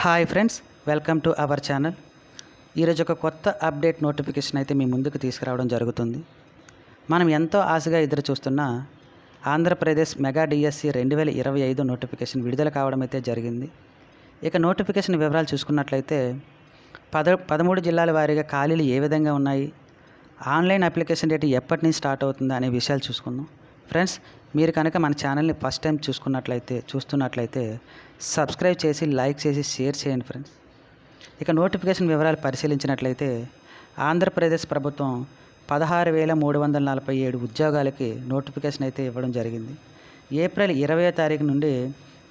Hi friends, welcome to our channel. ఈరోజు ఒక కొత్త అప్డేట్ నోటిఫికేషన్ అయితే మీ ముందుకు తీసుకురావడం జరుగుతుంది. మనం ఎంతో ఆశగా ఎదురు చూస్తున్న ఆంధ్రప్రదేశ్ మెగా డిఎస్సి 2025 నోటిఫికేషన్ విడుదల కావడం అయితే జరిగింది. ఇక నోటిఫికేషన్ వివరాలు చూసుకున్నట్లయితే 13 జిల్లాల వారీగా ఖాళీలు ఏ విధంగా ఉన్నాయి, ఆన్లైన్ అప్లికేషన్ డేట్ ఎప్పటి నుంచి స్టార్ట్ అవుతుందా అనే విషయాలు చూసుకుందాం. ఫ్రెండ్స్, మీరు కనుక మన ఛానల్ని ఫస్ట్ టైం చూస్తున్నట్లయితే సబ్స్క్రైబ్ చేసి, లైక్ చేసి, షేర్ చేయండి ఫ్రెండ్స్. ఇక నోటిఫికేషన్ వివరాలు పరిశీలించినట్లయితే ఆంధ్రప్రదేశ్ ప్రభుత్వం 16,347 ఉద్యోగాలకి నోటిఫికేషన్ అయితే ఇవ్వడం జరిగింది. ఏప్రిల్ 20వ తారీఖు నుండి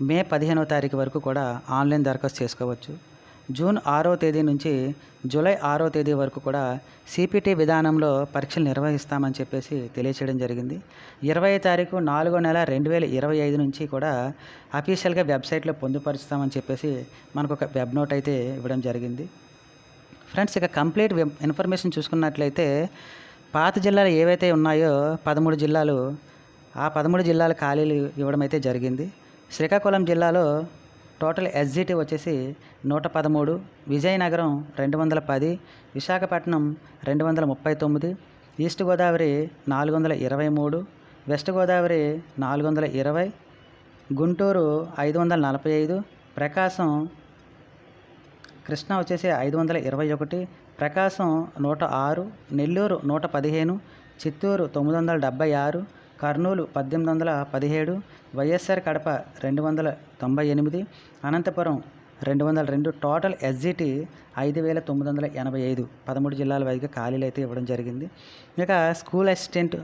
మే 15వ తారీఖు వరకు కూడా ఆన్లైన్ దరఖాస్తు చేసుకోవచ్చు. జూన్ 6వ తేదీ నుంచి జూలై 6వ తేదీ వరకు కూడా సిపిటి విధానంలో పరీక్షలు నిర్వహిస్తామని చెప్పేసి తెలియచేయడం జరిగింది. 20వ తారీఖు 4వ నెల 2025 నుంచి కూడా అఫీషియల్గా వెబ్సైట్లో పొందుపరుస్తామని చెప్పేసి మనకు ఒక వెబ్ నోట్ అయితే ఇవ్వడం జరిగింది. ఫ్రెండ్స్, ఇక కంప్లీట్ ఇన్ఫర్మేషన్ చూసుకున్నట్లయితే పాత జిల్లాలు ఏవైతే ఉన్నాయో 13 జిల్లాలు, ఆ 13 జిల్లాల ఖాళీలు ఇవ్వడం అయితే జరిగింది. శ్రీకాకుళం జిల్లాలో టోటల్ ఎస్జిటి వచ్చేసి 113, విజయనగరం 210, విశాఖపట్నం 239, ఈస్ట్ గోదావరి 423, వెస్ట్ గోదావరి 420, గుంటూరు 545, ప్రకాశం కృష్ణా వచ్చేసి 521, ప్రకాశం 106, నెల్లూరు 115, చిత్తూరు 976, కర్నూలు 1817, వైఎస్ఆర్ కడప 298, అనంతపురం 202, టోటల్ ఎస్జిటి 5,985 13 జిల్లాల వైద్య ఖాళీలు అయితే ఇవ్వడం జరిగింది. ఇక స్కూల్ అసిస్టెంట్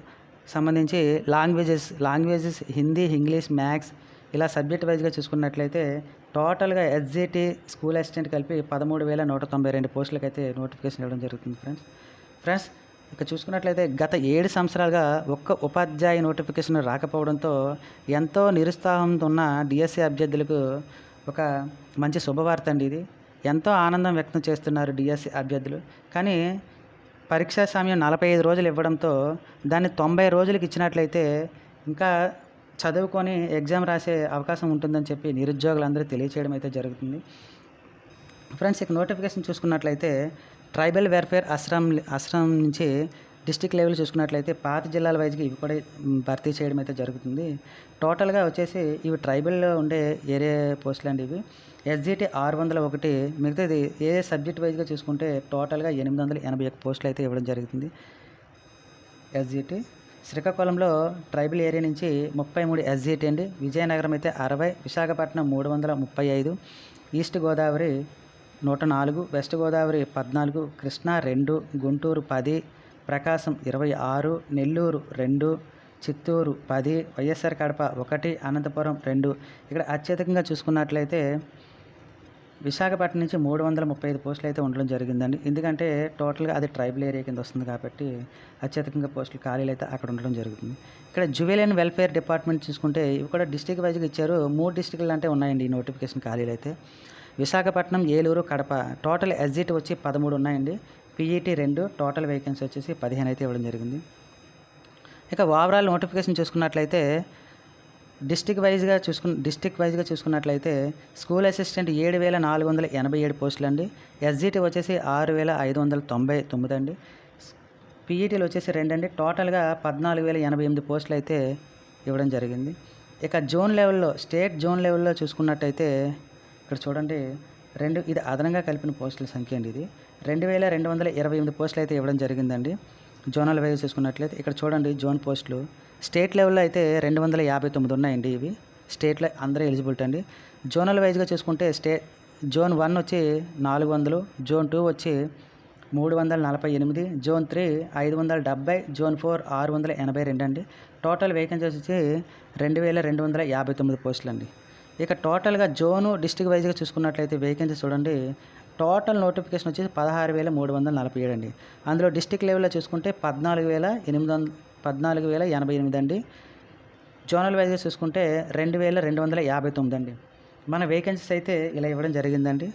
సంబంధించి లాంగ్వేజెస్ హిందీ, ఇంగ్లీష్, మ్యాథ్స్ ఇలా సబ్జెక్ట్ వైజ్గా చూసుకున్నట్లయితే టోటల్గా ఎస్జిటి స్కూల్ అసిస్టెంట్ కలిపి 13,192 పోస్టులకు అయితే నోటిఫికేషన్ ఇవ్వడం జరుగుతుంది. ఫ్రెండ్స్ ఇక చూసుకున్నట్లయితే గత 7 సంవత్సరాలుగా ఒక్క ఉపాధ్యాయ నోటిఫికేషన్ రాకపోవడంతో ఎంతో నిరుత్సాహంతో ఉన్న డిఎస్సి అభ్యర్థులకు ఒక మంచి శుభవార్త అండి ఇది. ఎంతో ఆనందం వ్యక్తం చేస్తున్నారు డిఎస్సి అభ్యర్థులు. కానీ పరీక్షా సమయం 45 రోజులు ఇవ్వడంతో దాన్ని 90 రోజులకి ఇచ్చినట్లయితే ఇంకా చదువుకొని ఎగ్జామ్ రాసే అవకాశం ఉంటుందని చెప్పి నిరుద్యోగులందరూ తెలియచేయడం అయితే జరుగుతుంది. ఫ్రెండ్స్, ఇక నోటిఫికేషన్ చూసుకున్నట్లయితే ట్రైబల్ వెల్ఫేర్ ఆశ్రమం నుంచి డిస్టిక్ లెవెల్ చూసుకున్నట్లయితే పాత జిల్లాల వైజ్గా ఇవి కూడా భర్తీ చేయడం అయితే జరుగుతుంది. టోటల్గా వచ్చేసి ఇవి ట్రైబల్లో ఉండే ఏరియా పోస్టులు అండి. ఇవి ఎస్జిటి 601, మిగతాది ఏ సబ్జెక్ట్ వైజ్గా చూసుకుంటే టోటల్గా 881 పోస్టులు అయితే ఇవ్వడం జరుగుతుంది. ఎస్జిటి శ్రీకాకుళంలో ట్రైబల్ ఏరియా నుంచి 33 ఎస్జిటి అండి. విజయనగరం అయితే 60, విశాఖపట్నం 335, ఈస్ట్ గోదావరి 104, వెస్ట్ గోదావరి 14, కృష్ణా 2, గుంటూరు 10, ప్రకాశం 26, నెల్లూరు 2, చిత్తూరు 10, వైఎస్ఆర్ కడప 1, అనంతపురం 2. ఇక్కడ అత్యధికంగా చూసుకున్నట్లయితే విశాఖపట్నం నుంచి 335 పోస్టులు అయితే ఉండడం జరిగిందండి. ఎందుకంటే టోటల్గా అది ట్రైబల్ ఏరియా కింద వస్తుంది కాబట్టి అత్యధికంగా పోస్టులు ఖాళీలు అయితే అక్కడ ఉండడం జరుగుతుంది. ఇక్కడ జువెలైన్ వెల్ఫేర్ డిపార్ట్మెంట్ చూసుకుంటే ఇవి కూడా డిస్టిక్ వైజ్గా ఇచ్చారు. 3 డిస్టిక్లు అంటే ఉన్నాయండి ఈ నోటిఫికేషన్ ఖాళీలు అయితే. విశాఖపట్నం, ఏలూరు, కడప టోటల్ ఎస్జిటి వచ్చి 13 ఉన్నాయండి. పిఈటి 2, టోటల్ వేకెన్సీ వచ్చేసి 15 అయితే ఇవ్వడం జరిగింది. ఇక ఓవరాల్ నోటిఫికేషన్ చూసుకున్నట్లయితే డిస్టిక్ వైజ్గా చూసుకున్నట్లయితే స్కూల్ అసిస్టెంట్ 7,487 పోస్టులు అండి. ఎస్జిటి వచ్చేసి 6,599 అండి. పిఈటీలు వచ్చేసి 2 అండి. టోటల్గా 14,088 పోస్టులు అయితే ఇవ్వడం జరిగింది. ఇక స్టేట్ జోన్ లెవెల్లో చూసుకున్నట్టయితే ఇక్కడ చూడండి, ఇది అదనంగా కలిపిన పోస్టుల సంఖ్య అండి. ఇది 2,228 పోస్టులు అయితే ఇవ్వడం జరిగిందండి. జోనల్ వైజ్ చూసుకున్నట్లయితే ఇక్కడ చూడండి జోన్ పోస్టులు. స్టేట్ లెవెల్లో అయితే 259 ఉన్నాయండి. ఇవి స్టేట్లో అందరూ ఎలిజిబిలిటీ అండి. జోనల్ వైజ్గా చూసుకుంటే జోన్ 1 వచ్చి 400, జోన్ 2 వచ్చి 348, జోన్ 3 570, జోన్ 4 682 అండి. టోటల్ వేకెన్సీస్ వచ్చి 2,259 పోస్టులు అండి. ఇక టోటల్గా జోను డిస్టిక్ వైజ్గా చూసుకున్నట్లయితే వేకెన్సీ చూడండి, టోటల్ నోటిఫికేషన్ వచ్చేసి 16,347 అండి. అందులో డిస్టిక్ లెవెల్లో చూసుకుంటే 14,088 అండి. జోనల్ వైజ్గా చూసుకుంటే 2,259 అండి. మన వేకెన్సీస్ అయితే ఇలా ఇవ్వడం జరిగిందండి.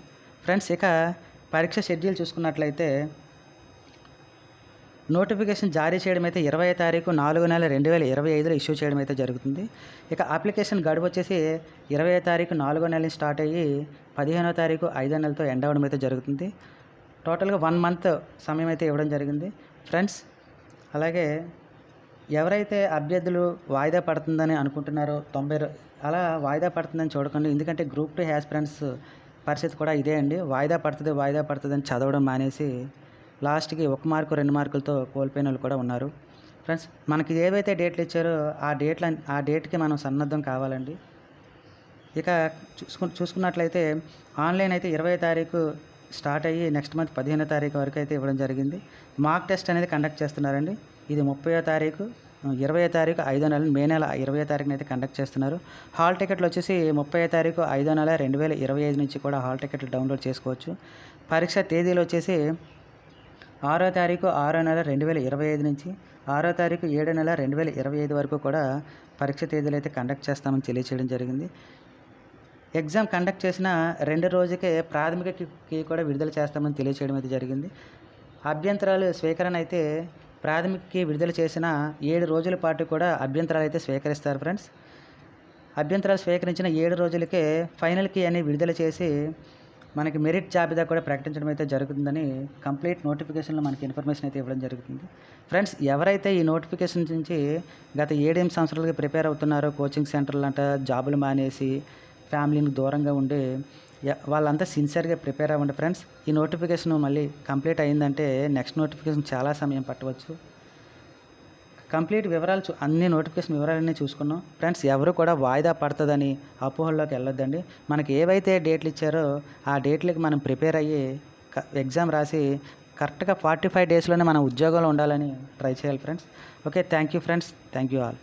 ఫ్రెండ్స్, ఇక పరీక్ష షెడ్యూల్ చూసుకున్నట్లయితే నోటిఫికేషన్ జారీ చేయడం అయితే 20వ తారీఖు 4 నెల 2025లో ఇష్యూ చేయడం అయితే జరుగుతుంది. ఇక అప్లికేషన్ గడువు వచ్చేసి 20వ తారీఖు 4వ నెల నుంచి స్టార్ట్ అయ్యి 15వ తారీఖు 5వ నెలతో ఎండ్ అవ్వడం అయితే జరుగుతుంది. టోటల్గా 1 మంత్ సమయం అయితే ఇవ్వడం జరిగింది ఫ్రెండ్స్. అలాగే ఎవరైతే అభ్యర్థులు వాయిదా పడుతుందని అనుకుంటున్నారో అలా వాయిదా పడుతుందని చూడకండి. ఎందుకంటే గ్రూప్ 2 యాస్పిరెంట్స్ పరిస్థితి కూడా ఇదే అండి. వాయిదా పడుతుంది అని చదవడం మానేసి లాస్ట్‌కి 1 మార్కు 2 మార్కులతో కోల్పోయిన వాళ్ళు కూడా ఉన్నారు. ఫ్రెండ్స్ మనకి ఏవైతే డేట్లు ఇచ్చారో ఆ డేట్‌కి మనం సన్నద్ధం కావాలండి. ఇక చూసుకున్నట్లయితే ఆన్లైన్ అయితే 20వ తారీఖు స్టార్ట్ అయ్యి నెక్స్ట్ మంత్ 15వ తారీఖు వరకు అయితే ఇవ్వడం జరిగింది. మాక్ టెస్ట్ అనేది కండక్ట్ చేస్తున్నారండి. ఇది 30వ తారీఖు 20వ తారీఖు 5వ నెల మే నెల 20వ తారీఖున అయితే కండక్ట్ చేస్తున్నారు. హాల్ టికెట్లు వచ్చేసి 30వ తారీఖు 5వ నెల 2025 నుంచి కూడా హాల్ టికెట్లు డౌన్లోడ్ చేసుకోవచ్చు. పరీక్ష తేదీలు వచ్చేసి 6వ తారీఖు 6వ నెల 2025 నుంచి 6వ తారీఖు 7వ నెల 2025 వరకు కూడా పరీక్ష తేదీలు అయితే కండక్ట్ చేస్తామని తెలియచేయడం జరిగింది. ఎగ్జామ్ కండక్ట్ చేసిన 2 రోజుకే ప్రాథమిక కీ కూడా విడుదల చేస్తామని తెలియచేయడం అయితే జరిగింది. అభ్యంతరాలు స్వీకరణ అయితే ప్రాథమిక కీ విడుదల చేసిన 7 రోజుల పాటు కూడా అభ్యంతరాలు అయితే స్వీకరిస్తారు ఫ్రెండ్స్. అభ్యంతరాలు స్వీకరించిన 7 రోజులకే ఫైనల్ కీ అని విడుదల చేసి మనకి మెరిట్ జాబితా కూడా ప్రకటించడం అయితే జరుగుతుందని కంప్లీట్ నోటిఫికేషన్లో మనకి ఇన్ఫర్మేషన్ అయితే ఇవ్వడం జరుగుతుంది. ఫ్రెండ్స్ ఎవరైతే ఈ నోటిఫికేషన్ నుంచి గత 7 సంవత్సరాలుగా ప్రిపేర్ అవుతున్నారో కోచింగ్ సెంటర్లు అంట జాబులు మానేసి ఫ్యామిలీకి దూరంగా ఉండి వాళ్ళంతా సిన్సియర్గా ప్రిపేర్ అవ్వండి ఫ్రెండ్స్. ఈ నోటిఫికేషన్ మళ్ళీ కంప్లీట్ అయిందంటే నెక్స్ట్ నోటిఫికేషన్ చాలా సమయం పట్టవచ్చు. కంప్లీట్ వివరాలు అన్ని నోటిఫికేషన్ వివరాలన్నీ చూసుకున్నాం ఫ్రెండ్స్. ఎవరు కూడా వాయిదా పడుతుందని అపోహల్లోకి వెళ్ళొద్దండి. మనకి ఏవైతే డేట్లు ఇచ్చారో ఆ డేట్లకి మనం ప్రిపేర్ అయ్యి ఎగ్జామ్ రాసి కరెక్ట్గా 45 డేస్లోనే మనం ఉద్యోగంలో ఉండాలని ట్రై చేయాలి friends. Okay, thank you friends. Thank you all.